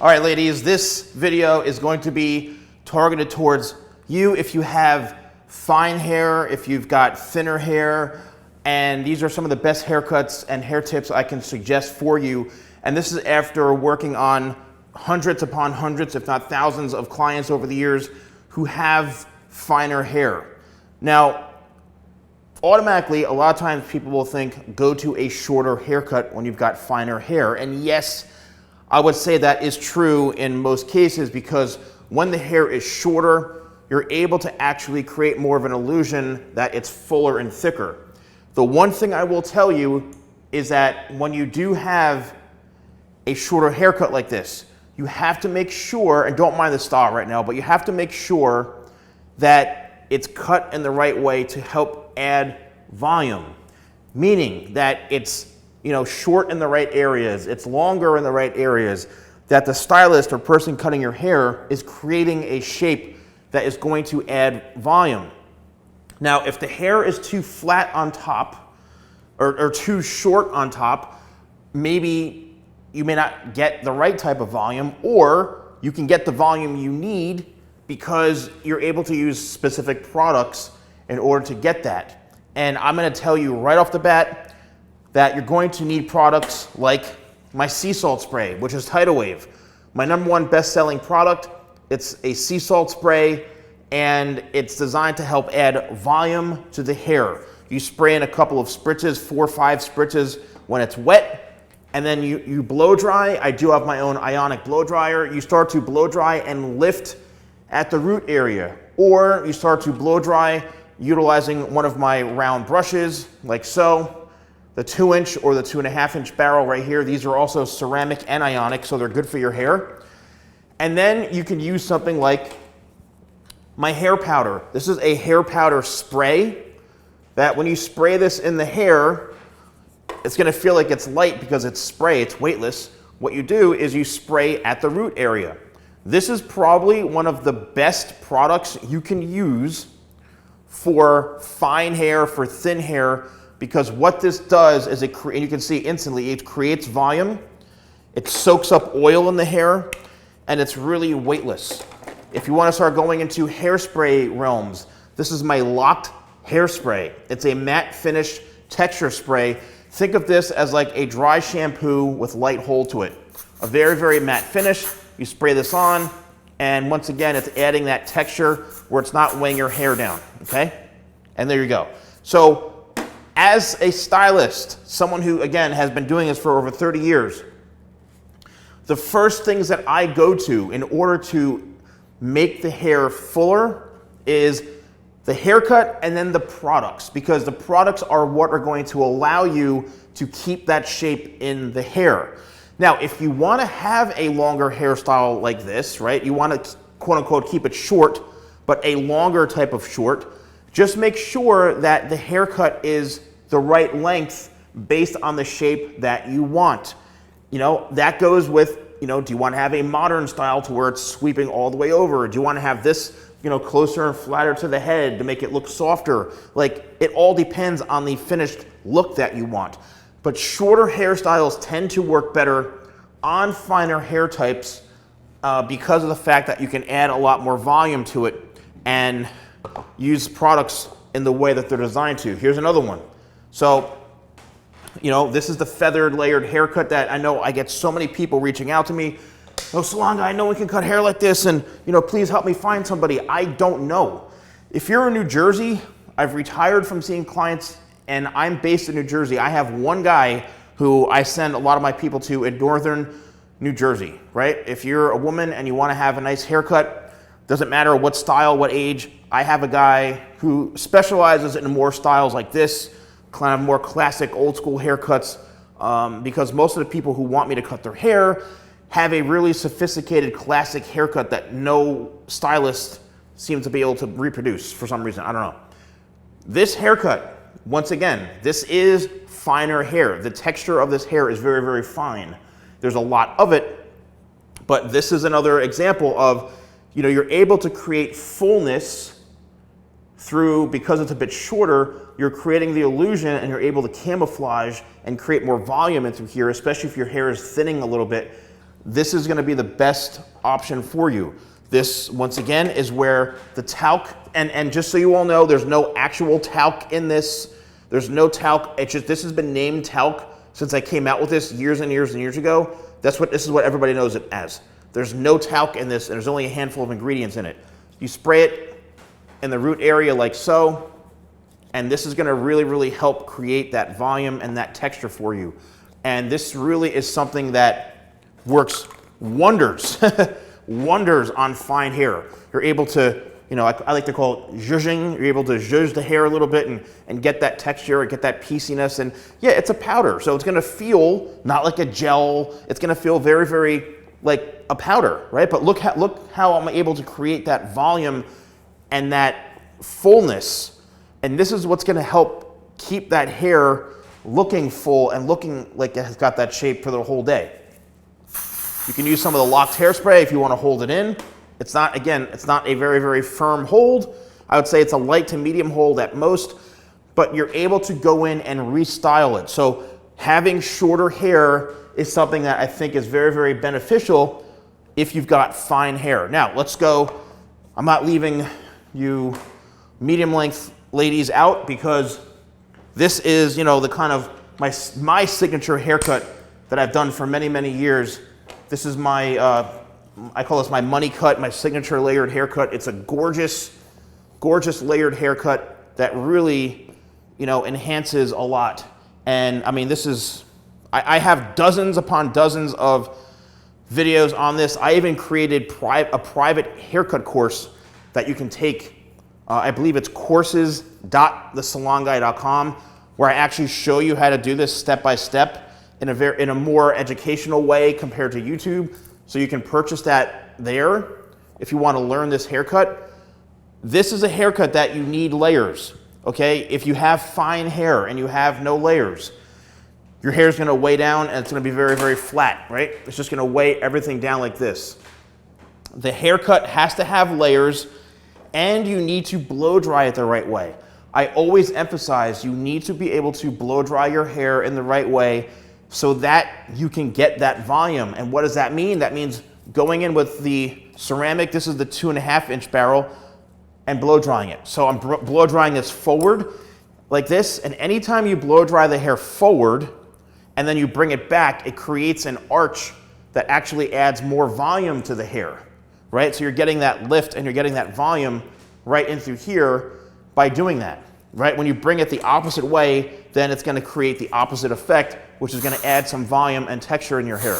All right, ladies, this video is going to be targeted towards you if you have fine hair, if you've got thinner hair, and these are some of the best haircuts and hair tips I can suggest for you. And this is after working on hundreds upon hundreds, if not thousands of clients over the years who have finer hair. Now, automatically, a lot of times people will think, go to a shorter haircut when you've got finer hair. And yes, I would say that is true in most cases, because when the hair is shorter, you're able to actually create more of an illusion that it's fuller and thicker. The one thing I will tell you is that when you do have a shorter haircut like this, you have to make sure, and don't mind the style right now, but you have to make sure that it's cut in the right way to help add volume. Meaning that it's short in the right areas, it's longer in the right areas, that the stylist or person cutting your hair is creating a shape that is going to add volume. Now, if the hair is too flat on top or too short on top, maybe you may not get the right type of volume, or you can get the volume you need because you're able to use specific products in order to get that. And I'm going to tell you right off the bat that you're going to need products like my sea salt spray, which is Tidal Wave. My #1 best-selling product. It's a sea salt spray, and it's designed to help add volume to the hair. You spray in a couple of spritzes, 4 or 5 spritzes when it's wet, and then you blow dry. I do have my own ionic blow dryer. You start to blow dry and lift at the root area, or you start to blow dry utilizing one of my round brushes, like so. The 2-inch or the 2.5-inch barrel right here. These are also ceramic and ionic, so they're good for your hair. And then you can use something like my hair powder. This is a hair powder spray that when you spray this in the hair, it's gonna feel like it's light because it's spray, it's weightless. What you do is you spray at the root area. This is probably one of the best products you can use for fine hair, for thin hair, because what this does is and you can see instantly, it creates volume, it soaks up oil in the hair, and it's really weightless. If you want to start going into hairspray realms, this is my Locked Hairspray. It's a matte finish texture spray. Think of this as like a dry shampoo with light hold to it. A very, very matte finish. You spray this on, and once again, it's adding that texture where it's not weighing your hair down, okay? And there you go. So, as a stylist, someone who, again, has been doing this for over 30 years, the first things that I go to in order to make the hair fuller is the haircut and then the products, because the products are what are going to allow you to keep that shape in the hair. Now, if you want to have a longer hairstyle like this, right, you want to quote unquote keep it short, but a longer type of short, just make sure that the haircut is the right length based on the shape that you want. That goes with, do you want to have a modern style to where it's sweeping all the way over? Do you want to have this, closer and flatter to the head to make it look softer? Like, it all depends on the finished look that you want. But shorter hairstyles tend to work better on finer hair types because of the fact that you can add a lot more volume to it and use products in the way that they're designed to. Here's another one. So, this is the feathered layered haircut that I know I get so many people reaching out to me. Oh, salon guy, no one can cut hair like this, and please help me find somebody. I don't know. If you're in New Jersey, I've retired from seeing clients, and I'm based in New Jersey. I have one guy who I send a lot of my people to in northern New Jersey, right? If you're a woman and you want to have a nice haircut, doesn't matter what style, what age, I have a guy who specializes in more styles like this, kind of more classic old school haircuts, because most of the people who want me to cut their hair have a really sophisticated classic haircut that no stylist seems to be able to reproduce for some reason. I don't know. This haircut, once again, this is finer hair. The texture of this hair is very, very fine. There's a lot of it, but this is another example of, you're able to create fullness through, because it's a bit shorter, you're creating the illusion and you're able to camouflage and create more volume into here, especially if your hair is thinning a little bit. this is gonna be the best option for you. This, once again, is where the talc, and just so you all know, there's no actual talc in this. There's no talc, it's just, this has been named talc since I came out with this years and years and years ago. This is what everybody knows it as. There's no talc in this, and there's only a handful of ingredients in it. You spray it in the root area like so, and this is gonna really, really help create that volume and that texture for you. And this really is something that works wonders, wonders on fine hair. You're able to, you know, I like to call it zhuzhing. You're able to zhuzh the hair a little bit and get that texture and get that pieciness. And yeah, it's a powder, so it's gonna feel not like a gel. It's gonna feel very, very like a powder, right? But look how I'm able to create that volume and that fullness. And this is what's gonna help keep that hair looking full and looking like it has got that shape for the whole day. You can use some of the locked hairspray if you want to hold it in. It's not, again, it's not a very, very firm hold. I would say it's a light to medium hold at most, but you're able to go in and restyle it. So having shorter hair is something that I think is very, very beneficial if you've got fine hair. Now, let's go. I'm not leaving you medium length ladies out because this is, you know, the kind of my signature haircut that I've done for many, many years. This is my, I call this my money cut, my signature layered haircut. It's a gorgeous, gorgeous layered haircut that really, you know, enhances a lot. And I mean, this is, I have dozens upon dozens of videos on this. I even created a private haircut course that you can take. I believe it's courses.TheSalonGuy.com, where I actually show you how to do this step by step in a more educational way compared to YouTube. So you can purchase that there if you want to learn this haircut. This is a haircut that you need layers, okay? If you have fine hair and you have no layers, your hair is going to weigh down and it's going to be very, very flat, right? It's just going to weigh everything down like this. The haircut has to have layers, and you need to blow dry it the right way. I always emphasize you need to be able to blow dry your hair in the right way so that you can get that volume. And what does that mean? That means going in with the ceramic, this is the 2.5 inch barrel, and blow drying it. So I'm blow drying this forward like this, and anytime you blow dry the hair forward and then you bring it back, it creates an arch that actually adds more volume to the hair, right? So you're getting that lift and you're getting that volume right in through here by doing that, right? When you bring it the opposite way, then it's gonna create the opposite effect, which is gonna add some volume and texture in your hair,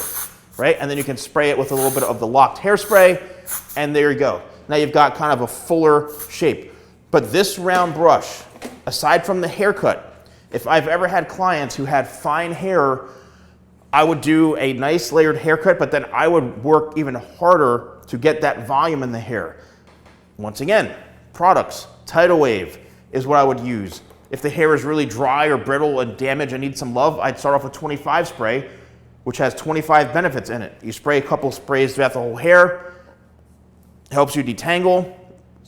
right? And then you can spray it with a little bit of the locked hairspray, and there you go. Now you've got kind of a fuller shape. But this round brush, aside from the haircut, if I've ever had clients who had fine hair, I would do a nice layered haircut, but then I would work even harder to get that volume in the hair. Once again, products, Tidal Wave is what I would use. If the hair is really dry or brittle and damaged and needs some love, I'd start off with 25 spray, which has 25 benefits in it. You spray a couple sprays throughout the whole hair, helps you detangle,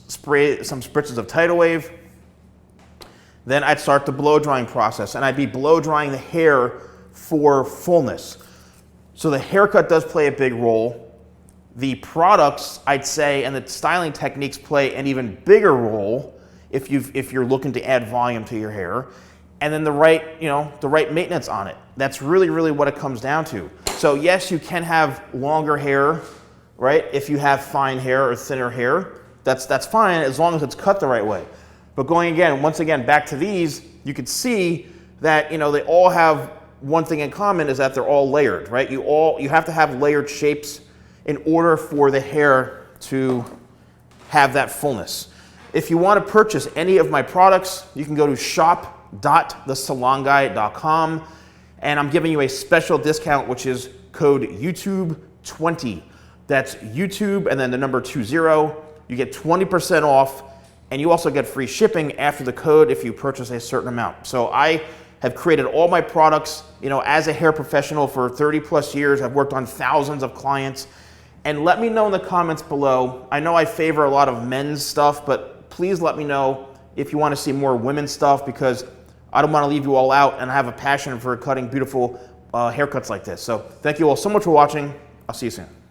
spray some spritzes of Tidal Wave. Then I'd start the blow drying process, and I'd be blow drying the hair for fullness. So the haircut does play a big role. The products, I'd say, and the styling techniques play an even bigger role if you're looking to add volume to your hair. And then the right maintenance on it. That's really, really what it comes down to. So yes, you can have longer hair, right? If you have fine hair or thinner hair, that's fine as long as it's cut the right way. But once again, back to these, you can see that, they all have one thing in common, is that they're all layered, right? You have to have layered shapes in order for the hair to have that fullness. If you want to purchase any of my products, you can go to shop.thesalonguy.com, and I'm giving you a special discount, which is code YouTube20. That's YouTube and then the number 20. You get 20% off, and you also get free shipping after the code if you purchase a certain amount. So I have created all my products, as a hair professional for 30 plus years. I've worked on thousands of clients. And let me know in the comments below. I know I favor a lot of men's stuff, but please let me know if you want to see more women's stuff, because I don't want to leave you all out, and I have a passion for cutting beautiful haircuts like this. So thank you all so much for watching. I'll see you soon.